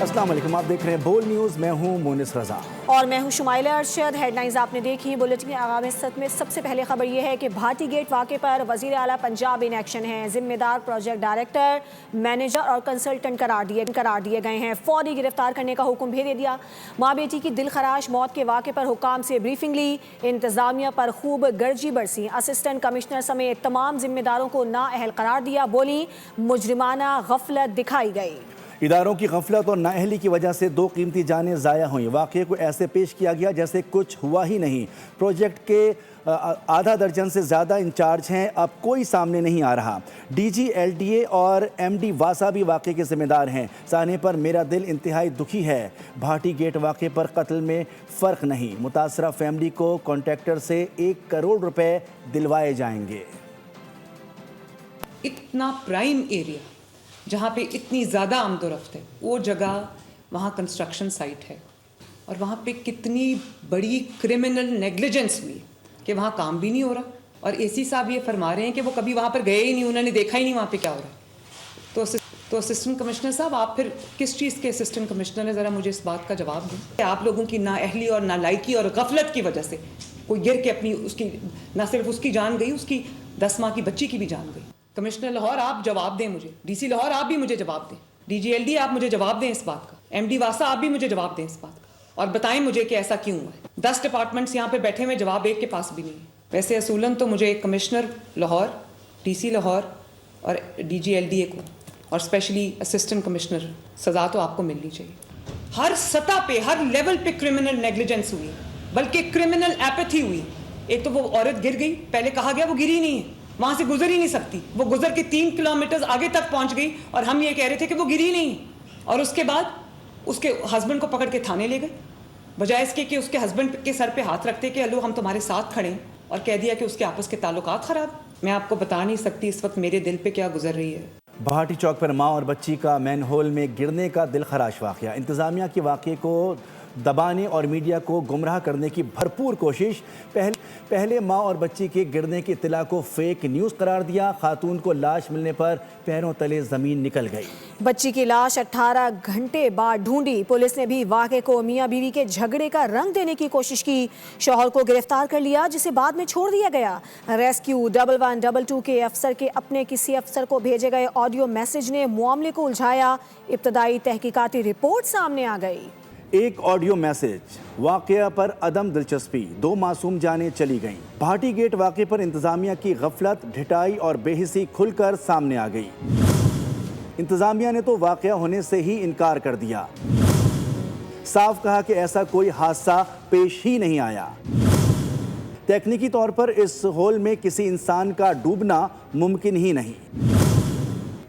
السلام علیکم، آپ دیکھ رہے ہیں بول نیوز، میں ہوں مونس رضا اور میں ہوں شمائلہ ارشد۔ ہیڈ لائنز آپ نے دیکھی۔ بلیٹن آغاز میں سب سے پہلے خبر یہ ہے کہ بھارتی گیٹ واقعے پر وزیر اعلیٰ پنجاب ان ایکشن ہیں۔ ذمہ دار پروجیکٹ ڈائریکٹر، مینیجر اور کنسلٹنٹ قرار دیے گئے ہیں۔ فوری گرفتار کرنے کا حکم بھی دے دیا۔ ماں بیٹی کی دلخراش موت کے واقعے پر حکام سے بریفنگ لی۔ انتظامیہ پر خوب گرجی برسی۔ اسسٹنٹ کمشنر سمیت تمام ذمہ داروں کو نااہل قرار دیا۔ بولی مجرمانہ غفلت دکھائی گئی۔ اداروں کی غفلت اور نااہلی کی وجہ سے 2 قیمتی جانیں ضائع ہوئیں۔ واقعے کو ایسے پیش کیا گیا جیسے کچھ ہوا ہی نہیں۔ پروجیکٹ کے آدھا درجن سے زیادہ انچارج ہیں، اب کوئی سامنے نہیں آ رہا۔ D G L D A اور ایم ڈی واسا بھی واقعے کے ذمہ دار ہیں۔ سہنے پر میرا دل انتہائی دکھی ہے۔ بھاٹی گیٹ واقعے پر قتل میں فرق نہیں۔ متاثرہ فیملی کو کانٹریکٹر سے 1 کروڑ روپے دلوائے جائیں گے۔ اتنا پرائم ایریا جہاں پہ اتنی زیادہ آمد و رفت ہے، وہ جگہ وہاں کنسٹرکشن سائٹ ہے، اور وہاں پہ کتنی بڑی کرمنل نیگلیجنس ہوئی کہ وہاں کام بھی نہیں ہو رہا، اور اے سی صاحب یہ فرما رہے ہیں کہ وہ کبھی وہاں پر گئے ہی نہیں، انہوں نے دیکھا ہی نہیں وہاں پہ کیا ہو رہا ہے۔ تو اسسٹنٹ کمشنر صاحب، آپ پھر کس چیز کے اسسٹنٹ کمشنر ہیں؟ ذرا مجھے اس بات کا جواب دیں۔ آپ لوگوں کی نااہلی اور نالائکی اور غفلت کی وجہ سے کوئی گر کے اس کی نہ صرف اس کی جان گئی، اس کی 10 ماہ کی بچی کی بھی جان گئی۔ کمشنر لاہور آپ جواب دیں مجھے، ڈی سی لاہور آپ بھی مجھے جواب دیں، ڈی جی ایل ڈی آپ مجھے جواب دیں اس بات کا، ایم ڈی واسا آپ بھی مجھے جواب دیں اس بات کا، اور بتائیں مجھے کہ ایسا کیوں ہوا ہے۔ 10 ڈپارٹمنٹس یہاں پہ بیٹھے ہوئے، جواب ایک کے پاس بھی نہیں ہے۔ ویسے اصولاً تو مجھے commissioner Lahore, D C Lahore اور D G L D A کو، اور اسپیشلی اسسٹنٹ کمشنر، سزا تو آپ کو ملنی چاہیے۔ ہر سطح پہ، ہر لیول پہ کرمنل نیگلیجنس ہوئی، بلکہ کرمنل ایپتھی ہوئی۔ ایک تو وہ عورت گر گئی، پہلے کہا گیا وہ گری نہیں ہے، وہاں سے گزر ہی نہیں سکتی، وہ گزر کے 3 کلومیٹرز آگے تک پہنچ گئی، اور ہم یہ کہہ رہے تھے کہ وہ گری نہیں، اور اس کے بعد اس کے ہسبینڈ کو پکڑ کے تھانے لے گئے، بجائے اس کے کہ اس کے ہسبینڈ کے سر پہ ہاتھ رکھتے کہ ہلو ہم تمہارے ساتھ کھڑے ہیں، اور کہہ دیا کہ اس کے آپس کے تعلقات خراب۔ میں آپ کو بتا نہیں سکتی اس وقت میرے دل پہ کیا گزر رہی ہے۔ بھاٹی چوک پر ماں اور بچی کا مین ہول میں گرنے کا دلخراش واقعہ۔ انتظامیہ کی واقعے کو دبانے اور میڈیا کو گمراہ کرنے کی بھرپور کوشش۔ پہلے ماں اور بچی کے گرنے کی اطلاع کو فیک نیوز قرار دیا۔ خاتون کو لاش ملنے پر پیروں تلے زمین نکل گئی۔ بچی کی لاش 18 گھنٹے بعد ڈھونڈی۔ پولیس نے بھی واقعے کو میاں بیوی کے جھگڑے کا رنگ دینے کی کوشش کی۔ شوہر کو گرفتار کر لیا، جسے بعد میں چھوڑ دیا گیا۔ ریسکیو 1122 کے افسر کے اپنے کسی افسر کو بھیجے گئے آڈیو میسج نے معاملے کو الجھایا۔ ابتدائی تحقیقاتی رپورٹ سامنے آ گئی۔ ایک آڈیو میسج، واقعہ پر عدم دلچسپی، 2 معصوم جانیں چلی گئیں۔ بھاٹی گیٹ واقعے پر انتظامیہ کی غفلت، ڈھٹائی اور بے حسی کھل کر سامنے آ گئی۔ انتظامیہ نے تو واقعہ ہونے سے ہی انکار کر دیا، صاف کہا کہ ایسا کوئی حادثہ پیش ہی نہیں آیا۔ تکنیکی طور پر اس ہول میں کسی انسان کا ڈوبنا ممکن ہی نہیں۔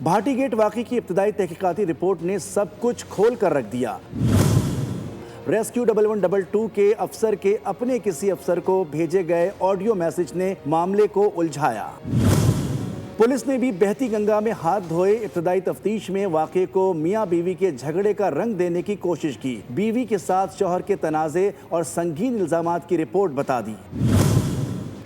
بھاٹی گیٹ واقعے کی ابتدائی تحقیقاتی رپورٹ نے سب کچھ کھول کر رکھ دیا۔ ریسکیو 1122 کے افسر کے اپنے کسی افسر کو بھیجے گئے آڈیو میسج نے معاملے کو الجھایا۔ پولیس نے بھی بہتی گنگا میں ہاتھ دھوئے۔ ابتدائی تفتیش میں واقعے کو میاں بیوی کے جھگڑے کا رنگ دینے کی کوشش کی۔ بیوی کے ساتھ شوہر کے تنازع اور سنگین الزامات کی رپورٹ بتا دی۔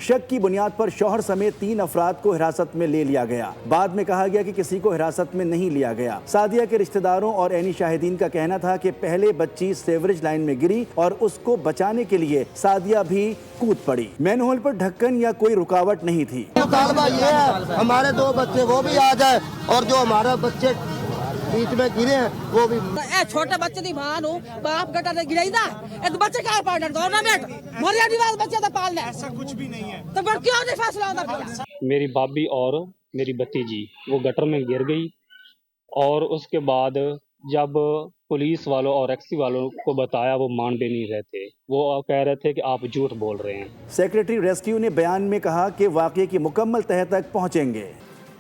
شک کی بنیاد پر شوہر سمیت 3 افراد کو حراست میں لے لیا گیا۔ بعد میں کہا گیا کہ کسی کو حراست میں نہیں لیا گیا۔ سعدیہ کے رشتہ داروں اور عینی شاہدین کا کہنا تھا کہ پہلے بچی سیوریج لائن میں گری اور اس کو بچانے کے لیے سعدیہ بھی کود پڑی۔ مین ہول پر ڈھکن یا کوئی رکاوٹ نہیں تھی۔ مطالبہ یہ ہے ہمارے 2 بچے وہ بھی آ جائے، اور جو ہمارے بچے بیچ میں گرے ہیں وہ بھی۔ چھوٹے بچے دی ماں نو باپ گٹر گرائی دا، ایک بچے کا پارٹنر گورنمنٹ مریا دیواز بچے دا پال لے، ایسا کچھ بھی نہیں ہے تو پھر کیوں نہیں فیصلہ ہوتا پیا؟ میری بابی اور میری بھتیجی وہ گٹر میں گر گئی، اور اس کے بعد جب پولیس والوں اور ایکسی والوں کو بتایا وہ مان بھی نہیں رہے تھے، وہ کہہ رہے تھے کہ آپ جھوٹ بول رہے ہیں۔ سیکریٹری ریسکیو نے بیان میں کہا کہ واقعے کی مکمل تہہ تک پہنچیں گے۔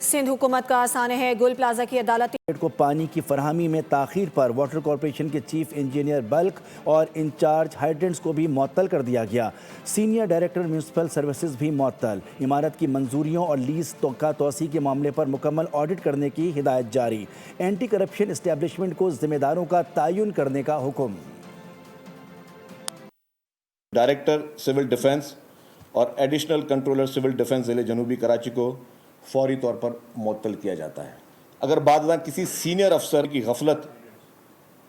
سندھ حکومت کا آسانے ہے، گل پلازہ کی عدالتی کو پانی کی فراہمی میں تاخیر پر واٹر کارپوریشن کے چیف انجینئر بلک اور انچارج ہائیڈرنٹس کو بھی معطل کر دیا گیا۔ سینئر ڈائریکٹر میونسپل سروسز بھی معطل۔ عمارت کی منظوریوں اور لیز کا توسیع کے معاملے پر مکمل آڈٹ کرنے کی ہدایت جاری۔ اینٹی کرپشن اسٹیبلشمنٹ کو ذمہ داروں کا تعین کرنے کا حکم۔ ڈائریکٹر سول ڈیفنس اور ایڈیشنل کنٹرولر سول ڈیفنس ضلع جنوبی کراچی کو فوری طور پر معطل کیا جاتا ہے۔ اگر بعد ازاں کسی سینئر افسر کی غفلت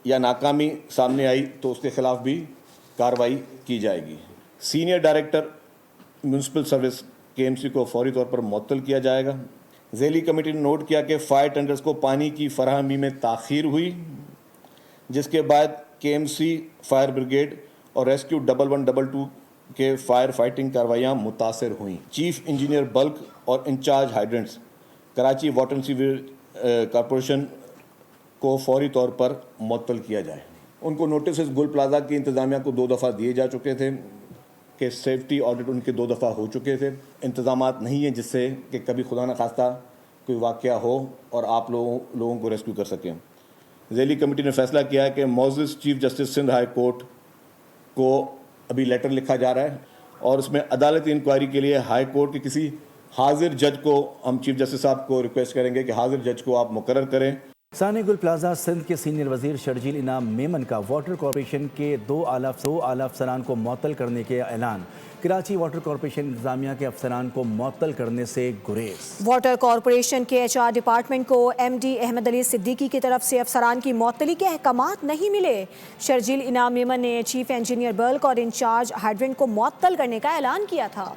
یا ناکامی سامنے آئی تو اس کے خلاف بھی کارروائی کی جائے گی. Senior director municipal service KMC کو فوری طور پر معطل کیا جائے گا. ذیلی کمیٹی نے نوٹ کیا کہ فائر ٹینڈرز کو پانی کی فراہمی میں تاخیر ہوئی، جس کے بعد KMC فائر بریگیڈ اور ریسکیو 1122 کے فائر فائٹنگ کارروائیاں متاثر ہوئیں. چیف انجینئر بلک اور incharge hydrants Karachi water and sewerage corporation کو فوری طور پر معطل کیا جائے. ان کو نوٹسز گل پلازا کی انتظامیہ کو 2 دفعہ دیے جا چکے تھے کہ سیفٹی آڈٹ ان کے 2 دفعہ ہو چکے تھے. انتظامات نہیں ہیں جس سے کہ کبھی خدا نخواستہ کوئی واقعہ ہو اور آپ لوگوں کو ریسکیو کر سکیں. ذیلی کمیٹی نے فیصلہ کیا ہے کہ معزز chief justice Sindh high court کو ابھی لیٹر لکھا جا رہا ہے اور اس میں عدالتی انکوائری کے لیے ہائی کورٹ کے کسی حاضر جج کو ہم چیف جسٹس صاحب کو ریکویسٹ کریں گے کہ حاضر جج کو آپ مقرر کریں. ثانی گل پلازا سندھ کے سینئر وزیر شرجیل انعام میمن کا واٹر کارپوریشن کے 2 اعلیٰ افسران کو معطل کرنے کے اعلان. کراچی واٹر کارپوریشن انتظامیہ کے افسران کو معطل کرنے سے گریز. واٹر کارپوریشن کے HR ڈپارٹمنٹ کو MD احمد علی صدیقی کی طرف سے افسران کی معطلی کے احکامات نہیں ملے. شرجیل انعام میمن نے چیف انجینئر بلک اور انچارج ہائیڈرنٹ کو معطل کرنے کا اعلان کیا تھا.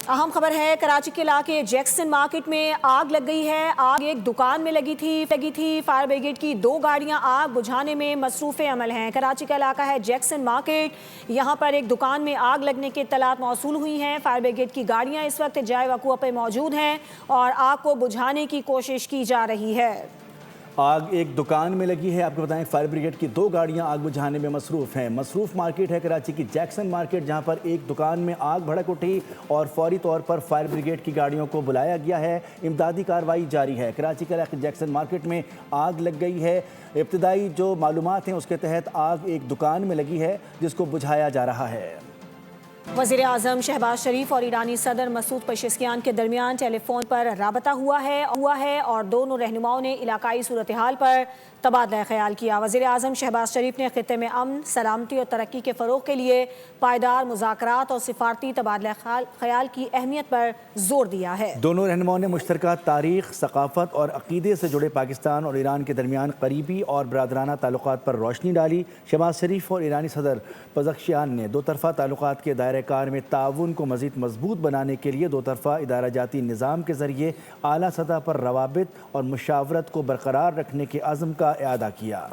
اہم خبر ہے کراچی کے علاقے جیکسن مارکیٹ میں آگ لگ گئی ہے. آگ ایک دکان میں لگی تھی. فائر بریگیڈ کی 2 گاڑیاں آگ بجھانے میں مصروف عمل ہیں. کراچی کا علاقہ ہے جیکسن مارکیٹ. یہاں پر ایک دکان میں آگ لگنے کی اطلاعات موصول ہوئی ہیں. فائر بریگیڈ کی گاڑیاں اس وقت جائے وقوع پہ موجود ہیں اور آگ کو بجھانے کی کوشش کی جا رہی ہے. آگ ایک دکان میں لگی ہے. آپ کو بتائیں فائر بریگیڈ کی 2 گاڑیاں آگ بجھانے میں مصروف ہیں. مصروف مارکیٹ ہے کراچی کی جیکسن مارکیٹ، جہاں پر ایک دکان میں آگ بھڑک اٹھی اور فوری طور پر فائر بریگیڈ کی گاڑیوں کو بلایا گیا ہے. امدادی کارروائی جاری ہے. کراچی کے علاقے جیکسن مارکیٹ میں آگ لگ گئی ہے. ابتدائی جو معلومات ہیں اس کے تحت آگ ایک دکان میں لگی ہے جس کو بجھایا جا رہا ہے. وزیر اعظم شہباز شریف اور ایرانی صدر مسعود پزشکیان کے درمیان ٹیلی فون پر رابطہ ہوا ہے اور دونوں رہنماؤں نے علاقائی صورتحال پر تبادلہ خیال کیا. وزیر اعظم شہباز شریف نے خطے میں امن، سلامتی اور ترقی کے فروغ کے لیے پائیدار مذاکرات اور سفارتی تبادلہ خیال کی اہمیت پر زور دیا ہے. دونوں رہنماؤں نے مشترکہ تاریخ، ثقافت اور عقیدے سے جڑے پاکستان اور ایران کے درمیان قریبی اور برادرانہ تعلقات پر روشنی ڈالی. شہباز شریف اور ایرانی صدر پزشکیان نے 2 طرفہ تعلقات کے دائرہ کار میں تعاون کو مزید مضبوط بنانے کے لیے 2 طرفہ ادارہ جاتی نظام کے ذریعے اعلیٰ سطح پر روابط اور مشاورت کو برقرار رکھنے کے عزم کا اعادہ کیا.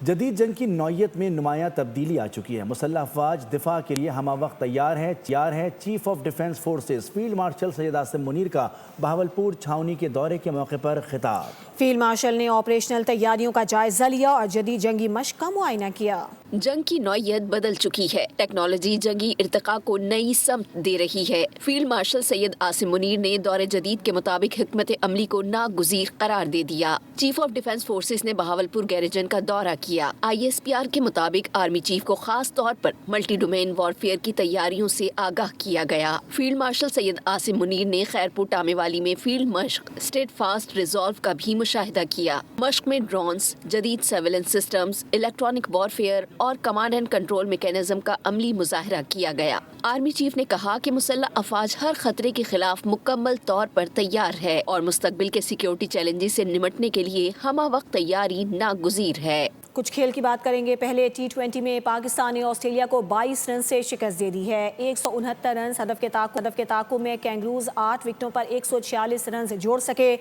جدید جنگ کی نوعیت میں نمایاں تبدیلی آ چکی ہے. مسلح افواج دفاع کے لیے ہمہ وقت تیار ہے. Chief of defence forces field marshal Syed Asim Munir کا بہاولپور چھاؤنی کے دورے کے موقع پر خطاب. فیلڈ مارشل نے آپریشنل تیاریوں کا جائزہ لیا اور جدید جنگی مشق کا معائنہ کیا. جنگ کی نوعیت بدل چکی ہے. ٹیکنالوجی جنگی ارتقاء کو نئی سمت دے رہی ہے. فیلڈ مارشل سید عاصم منیر نے دور جدید کے مطابق حکمت عملی کو ناگزیر قرار دے دیا. چیف آف ڈیفنس فورسز نے بہاولپور گیریجن کا دورہ کیا. ISPR کے مطابق آرمی چیف کو خاص طور پر ملٹی ڈومین وارفیئر کی تیاریوں سے آگاہ کیا گیا. فیلڈ مارشل سید عاصم منیر نے خیرپور ٹامے والی میں فیلڈ مشق اسٹیٹ فاسٹ ریزالو کا بھی مشاہدہ کیا. مشق میں ڈرونز، جدید سرویلنس سسٹمز، الیکٹرانک وارفیئر اور کمانڈ اینڈ کنٹرول میکینزم کا عملی مظاہرہ کیا گیا. آرمی چیف نے کہا کہ مسلح افواج ہر خطرے کے خلاف مکمل طور پر تیار ہے اور مستقبل کے سیکیورٹی چیلنجز سے نمٹنے کے لیے ہمہ وقت تیاری ناگزیر ہے. کچھ کھیل کی بات کریں گے. پہلے T20 میں پاکستان نے آسٹریلیا کو 22 رن سے شکست دے دی ہے. 169 رنز ہدف کے تعاقب میں کینگروز 8 وکٹوں پر 146 رنز جوڑ سکے.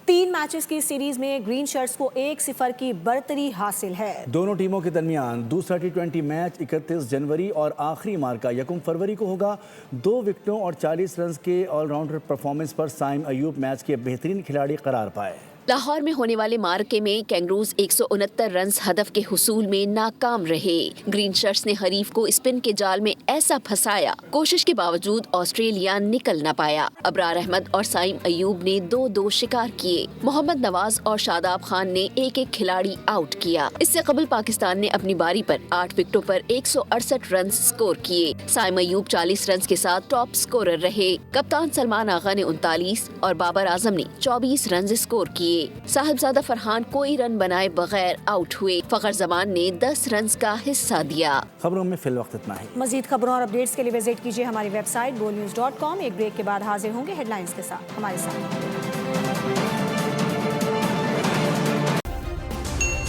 3 میچز کی سیریز میں گرین شرٹس کو 1-0 کی برتری حاصل ہے. دونوں ٹیموں کے درمیان دوسرا T20 میچ 31 جنوری اور آخری مارکہ 1 فروری کو ہوگا. 2 وکٹوں اور 40 رنز کے آل راؤنڈر پرفارمنس پر سائم ایوب میچ کے بہترین کھلاڑی قرار پائے. لاہور میں ہونے والے مارکے میں کینگروز 169 رنز ہدف کے حصول میں ناکام رہے. گرین شرٹس نے حریف کو اسپن کے جال میں ایسا پھنسایا، کوشش کے باوجود آسٹریلیا نکل نہ پایا. ابرار احمد اور سائم ایوب نے 2-2 شکار کیے. محمد نواز اور شاداب خان نے 1-1 کھلاڑی آؤٹ کیا. اس سے قبل پاکستان نے اپنی باری پر 8 وکٹوں پر 168 رنز سکور کیے. سائم ایوب 40 رنز کے ساتھ ٹاپ سکورر رہے. کپتان سلمان آغا نے 39 اور بابر اعظم نے 24 رنز سکور کیے. صاحبزادہ فرحان کوئی رن بنائے بغیر آؤٹ ہوئے. فخر زمان نے 10 رنز کا حصہ دیا. خبروں میں فی الوقت اتنا ہی. مزید خبروں اور اپڈیٹس کے لیے وزٹ کیجیے ہماری ویب سائٹ goalnews.com. ایک بریک کے بعد حاضر ہوں گے ہیڈ لائنز کے ساتھ. ہمارے ساتھ